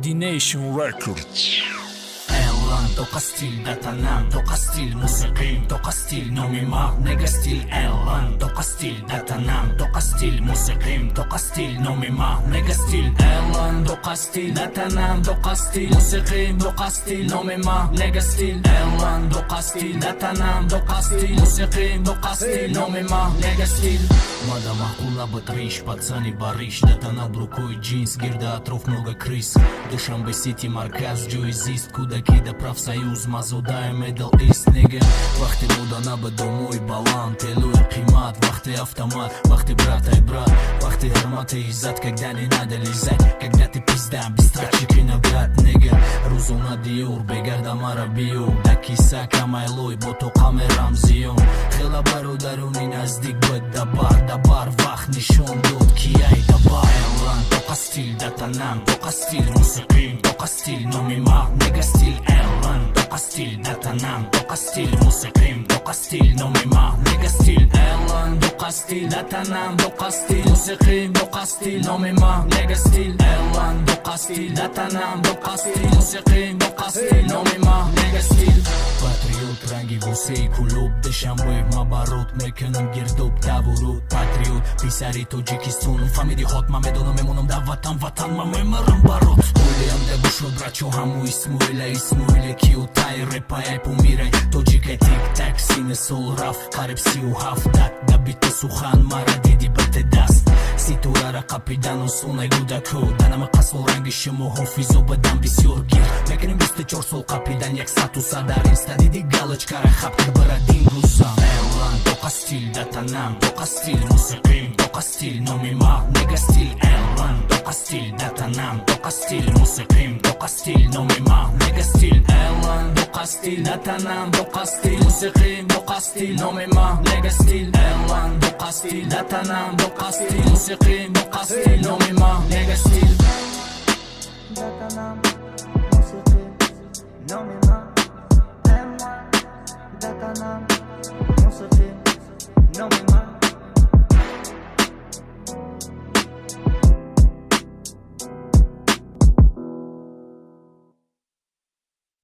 Coordination Records. Toka stil, datanam, toka stil, musiqim, toka stil, nomima, nega stil, elan, toka stil, datanam, toka stil, musiqim, toka stil, nomima, nega stil, elan, toka stil, datanam, toka stil, musiqim, toka stil, nomima, nega stil, elan, toka stil, datanam, toka stil, musiqim, toka stil, nomima, nega stil. Мада махкула батриш, пацани бариш, датанал брукой джинс, гирда отров много крыс. Душанбе Сити, марказ, Джойзист, кудаки да профсоюз, мазудая медал ист, неге. Вахте мода наба домой, балан, телуй қимат, вахте автомат, вахте брат ай брат, вахте хормат и иззат, когда не надо лизать, когда ты пизда, без трачек и наград, неге. Рузона диор, бегарда мара био, да киса камайлой, бото камерам зион. Хела бародаруни наздик бад дабар, вах нишон дод, кияй дабар. Элан, тока стиль, датанам, тока стиль, мусиқим, тока стиль, номима, нега стиль, элан, тока стиль, датанам, тока стиль, мусиқим, тока стиль, номима, нега стиль, элан, тока стиль, датанам, тока стиль, мусиқим, тока стиль, номима, нега стиль, элан, тока стиль, датанам, тока стиль, мусиқим, тока стиль, номима, нега стиль. Патриот, ранги восей кулуб, дешанбе мабарот, мекунам гирдоб давурут, патриот, писари Тоҷикистон, фамили ҳотма медонам, мемонам да ватан ма мемарам барот. Ҳулиам да гушод брачо ҳаму исмоиле киотай репаяй помирай, тоҷикай тик-так, сине сол рафт, қариб 37 дат, да биту сухан мара диди бате даст. Ситурара қапидан осонай гудако, данама қасол ранги шумо ҳофизо бадам бисёр гир. Мекунем 24 сол қапидан як статуса дар инста, диди галочкара хаб кар барадин гузам. Элан, тока стиль, датанам, тока стиль, мусиқим, тока стиль, номима, нега стиль, элан, тока стиль, датанам, тока стиль, мусиқим, тока стиль, номима, нега стиль, элан, тока стиль, датанам, тока стиль, мусиқим, тока стиль, номима, нега стиль, элан, тока стиль, датанам, тока стиль, мусиқим, тока стиль, номима, нега стиль. Datanam, musiqim, nomima, ellan, datanam, musiqim, nomima.